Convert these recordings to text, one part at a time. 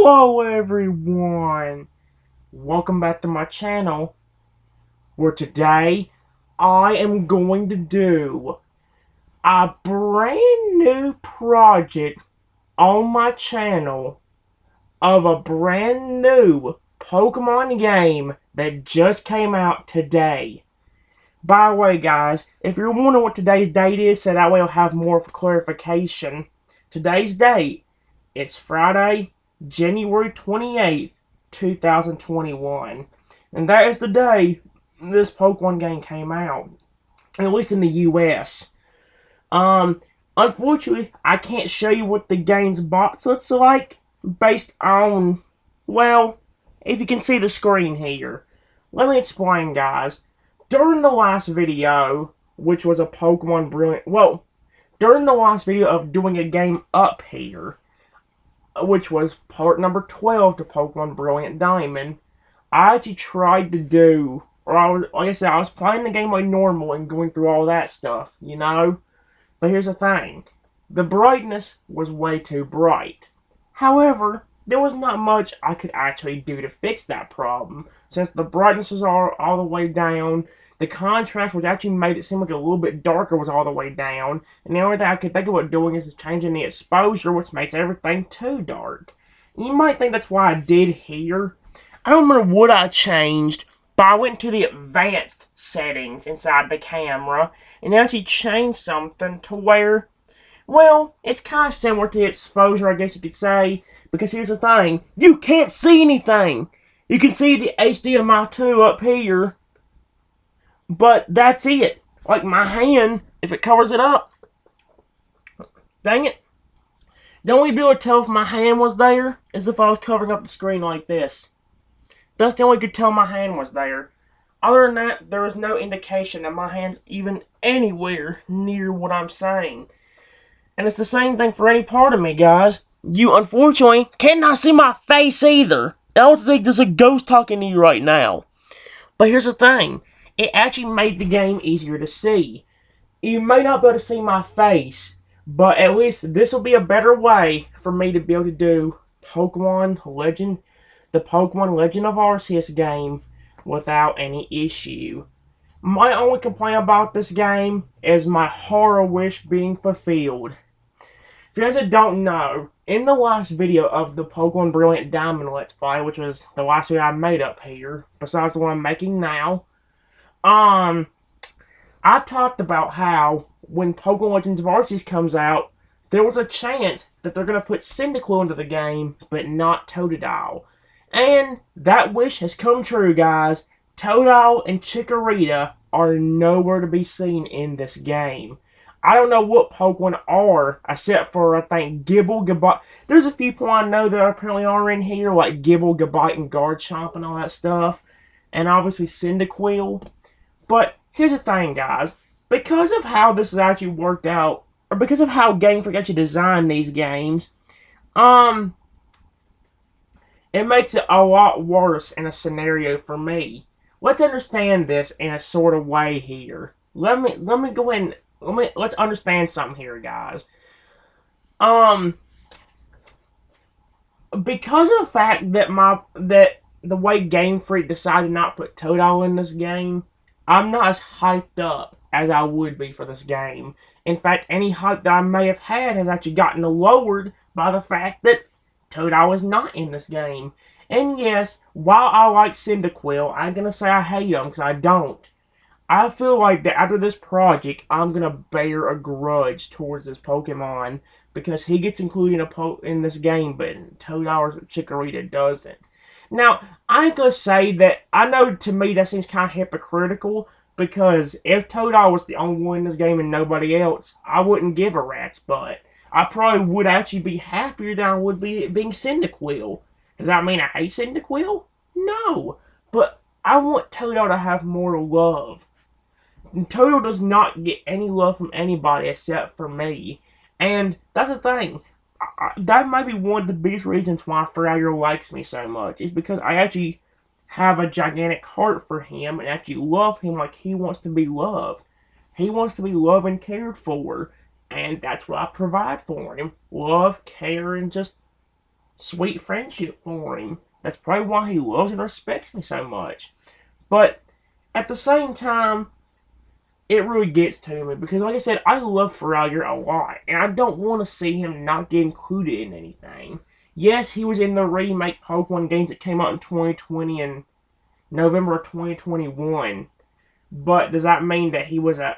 Hello everyone! Welcome back to my channel, where today I am going to do a brand new project on my channel of a brand new Pokemon game that just came out today. By the way guys, if you're wondering what today's date is, so that way I'll have more of a clarification. Today's date is Friday, January 28th, 2021. And that is the day this Pokemon game came out. At least in the US. Unfortunately, I can't show you what the game's box looks like based on, well, if you can see the screen here. Let me explain, guys. During the last video, which was a Pokemon Brilliant, well, during the last video of doing a game up here, which was part number 12 to Pokemon Brilliant Diamond, I actually tried to do, like I said, I was playing the game like normal and going through all that stuff, you know? But here's the thing. The brightness was way too bright. However, there was not much I could actually do to fix that problem, since the brightness was all the way down. The contrast, which actually made it seem like a little bit darker, was all the way down. And the only thing I could think about doing is changing the exposure, which makes everything too dark. And you might think that's what I did here. I don't remember what I changed, but I went to the advanced settings inside the camera and actually changed something to where, well, it's kind of similar to the exposure, I guess you could say. Because here's the thing, you can't see anything. You can see the HDMI 2 up here, but that's it. Like my hand, if it covers it up, dang it. The only way to be able to tell if my hand was there is if I was covering up the screen like this. That's the only way you could tell my hand was there. Other than that, there is no indication that my hand's even anywhere near what I'm saying. And it's the same thing for any part of me, guys. You, unfortunately, cannot see my face either. I was think there's a ghost talking to you right now. But here's the thing. It actually made the game easier to see. You may not be able to see my face, but at least this will be a better way for me to be able to do the Pokemon Legend of Arceus game without any issue. My only complaint about this game is my horror wish being fulfilled. If you guys don't know, in the last video of the Pokemon Brilliant Diamond Let's Play, which was the last video I made up here, besides the one I'm making now, I talked about how when Pokemon Legends Arceus comes out, there was a chance that they're going to put Cyndaquil into the game, but not Totodile. And that wish has come true, guys. Totodile and Chikorita are nowhere to be seen in this game. I don't know what Pokemon are, except for, I think, Gibble, Gabite. There's a few people I know that apparently are in here, like Gibble, Gabite, and Garchomp and all that stuff. And obviously Cyndaquil. But here's the thing, guys. Because of how this has actually worked out, or because of how Game Freak actually designed these games, it makes it a lot worse in a scenario for me. Let's understand this in a sort of way here. Let me go ahead and let's understand something here, guys. Because of the fact that the way Game Freak decided not to put Totodile in this game, I'm not as hyped up as I would be for this game. In fact, any hype that I may have had has actually gotten lowered by the fact that Totodile is not in this game. And yes, while I like Cyndaquil, I ain't gonna say I hate him, because I don't. I feel like that after this project, I'm gonna bear a grudge towards this Pokemon, because he gets included in this game, but Totodile or Chikorita doesn't. Now, I ain't gonna say that, I know to me that seems kind of hypocritical, because if Totodile was the only one in this game and nobody else, I wouldn't give a rat's butt. I probably would actually be happier than I would be being Cyndaquil. Does that mean I hate Cyndaquil? No. But I want Totodile to have more love. And Totodile does not get any love from anybody except for me. And that's the thing. That might be one of the biggest reasons why Fryer likes me so much. Is because I actually have a gigantic heart for him and actually love him like he wants to be loved. He wants to be loved and cared for. And that's what I provide for him. Love, care, and just sweet friendship for him. That's probably why he loves and respects me so much. But at the same time, it really gets to me because, like I said, I love Frogger a lot, and I don't want to see him not get included in anything. Yes, he was in the remake Pokemon games that came out in 2020 and November of 2021, but does that mean that he was a...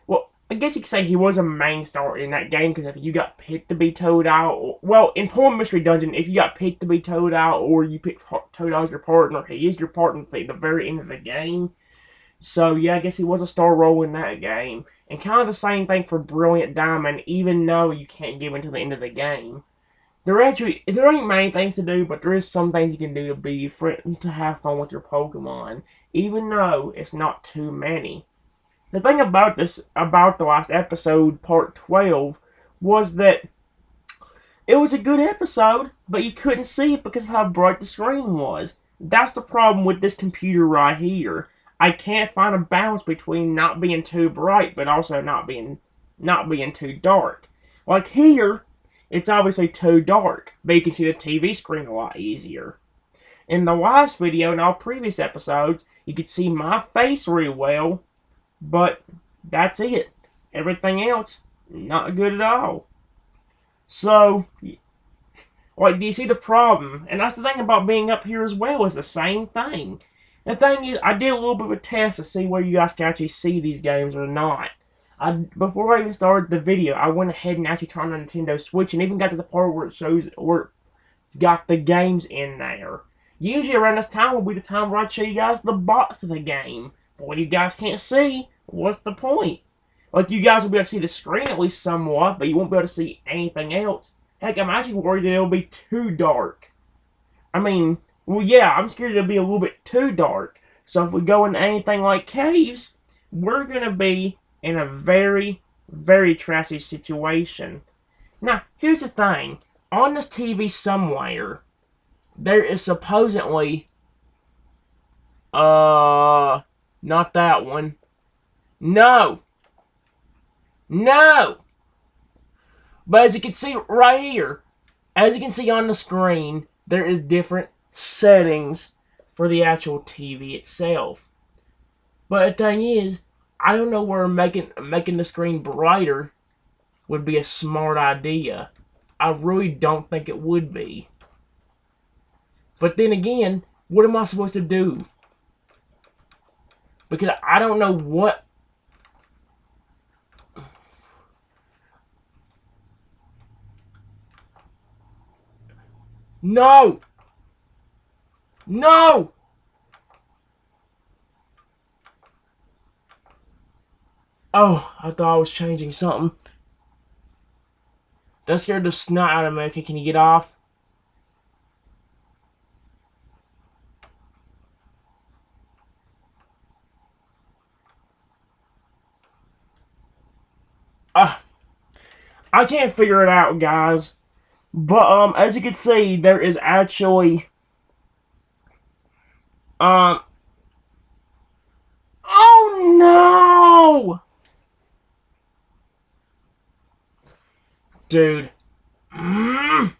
Well, I guess you could say he was a main star in that game, because if you got picked to be Toad Out... Well, in Poem Mystery Dungeon, if you got picked to be Toad Out, or you picked Toad Out as your partner, he is your partner at the very end of the game. So, yeah, I guess he was a star role in that game. And kind of the same thing for Brilliant Diamond, even though you can't give until the end of the game. There ain't many things to do, but there is some things you can do to have fun with your Pokemon, even though it's not too many. The thing about the last episode, part 12, was that it was a good episode, but you couldn't see it because of how bright the screen was. That's the problem with this computer right here. I can't find a balance between not being too bright, but also not being too dark. Like here, it's obviously too dark, but you can see the TV screen a lot easier. In the last video and all previous episodes, you could see my face really well, but that's it. Everything else, not good at all. So, like, do you see the problem? And that's the thing about being up here as well, is the same thing. The thing is, I did a little bit of a test to see whether you guys can actually see these games or not. Before I even started the video, I went ahead and actually turned on the Nintendo Switch and even got to the part where it shows where it's got the games in there. Usually around this time will be the time where I show you guys the box of the game. But what you guys can't see, what's the point? Like, you guys will be able to see the screen at least somewhat, but you won't be able to see anything else. Heck, I'm actually worried that it'll be too dark. I mean, well, yeah, I'm scared it'll be a little bit too dark. So if we go into anything like caves, we're going to be in a very, very trashy situation. Now, here's the thing. On this TV somewhere, there is supposedly, not that one. No! No! But as you can see right here, as you can see on the screen, there is different settings for the actual TV itself. But the thing is, I don't know where making the screen brighter would be a smart idea. I really don't think it would be. But then again, what am I supposed to do? Because I don't know what... No! No! Oh, I thought I was changing something. That scared the snot out of me. Okay, can you get off? I can't figure it out, guys. But, as you can see, there is actually... Oh, no! Dude. No!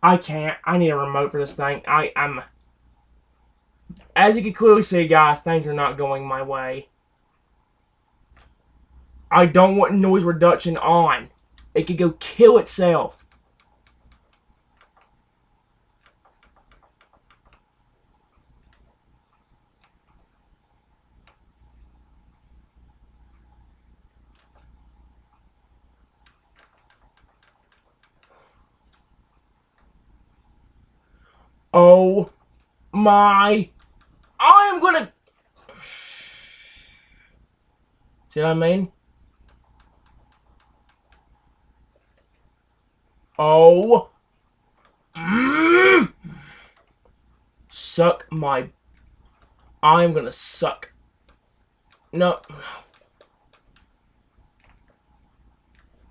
I can't. I need a remote for this thing. I'm... As you can clearly see, guys, things are not going my way. I don't want noise reduction on. It could go kill itself. Oh my... I am gonna... See what I mean? Oh. Suck my... I'm gonna suck. No.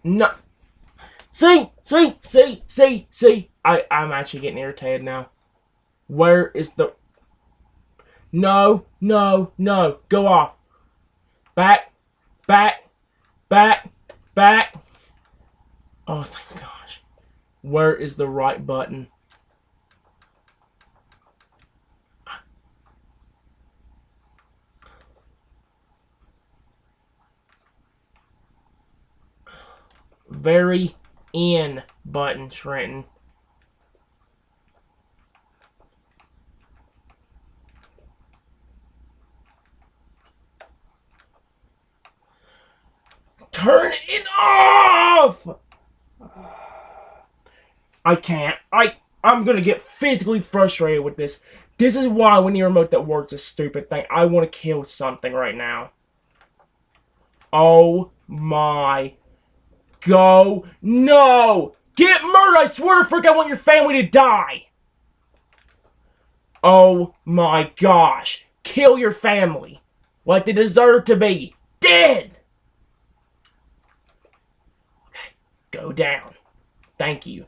No. See? I'm actually getting irritated now. Where is the... No, no, no. Go off. Back, back, back, back. Oh, thank gosh. Where is the right button? Very in button, Trenton. Turn it off! I can't. I'm gonna get physically frustrated with this. This is why when you remote that works a stupid thing. I want to kill something right now. Oh my. Go. No! Get murdered! I swear to frick, I want your family to die! Oh my gosh. Kill your family. Like they deserve to be. Dead! Okay. Go down. Thank you.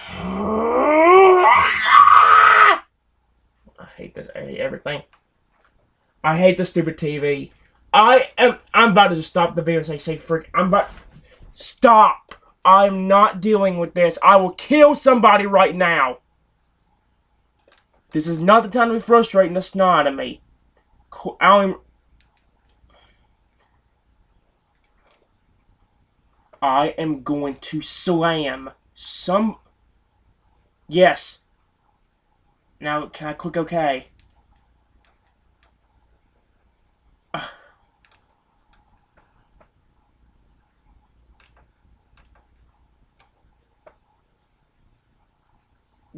I hate this. I hate everything. I hate the stupid TV. I'm about to just stop the video and say frick. Stop. I'm not dealing with this. I will kill somebody right now. This is not the time to be frustrating the snot out of me. I am going to slam some... Yes. Now, can I click OK?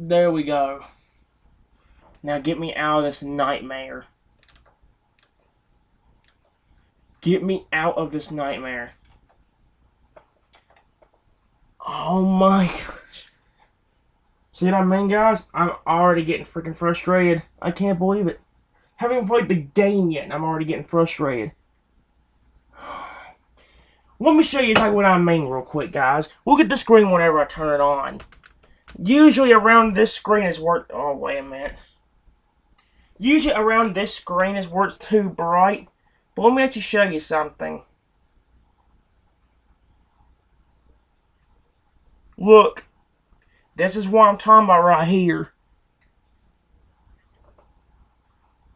There we go. Now get me out of this nightmare. Get me out of this nightmare. Oh my gosh. See what I mean, guys? I'm already getting freaking frustrated. I can't believe it. Haven't even played the game yet, and I'm already getting frustrated. Let me show you what I mean real quick, guys. Look at the screen whenever I turn it on. Usually around this screen is where... Oh, wait a minute. Usually around this screen is where it's too bright. But let me actually show you something. Look. This is what I'm talking about right here.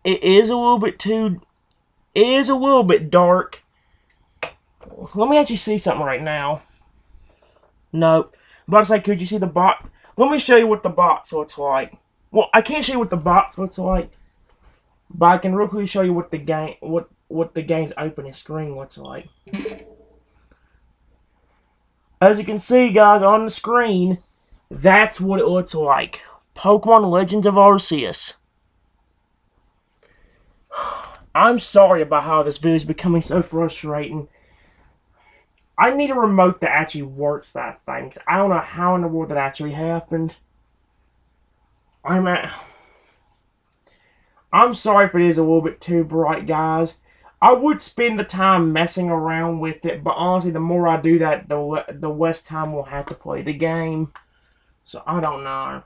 It is a little bit too... It is a little bit dark. Let me actually see something right now. Nope. I'm about to say, could you see the bot? Let me show you what the box looks like. Well, I can't show you what the box looks like. But I can real quickly show you what the game... What the game's opening screen looks like. As you can see, guys, on the screen, that's what it looks like. Pokemon Legends of Arceus. I'm sorry about how this video is becoming so frustrating. I need a remote that actually works that thing. I don't know how in the world that actually happened. I'm sorry if it is a little bit too bright, guys. I would spend the time messing around with it, but honestly, the more I do that, the less time we'll have to play the game. So, I don't know.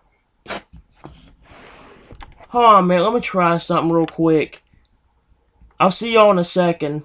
Hold on, man. Let me try something real quick. I'll see y'all in a second.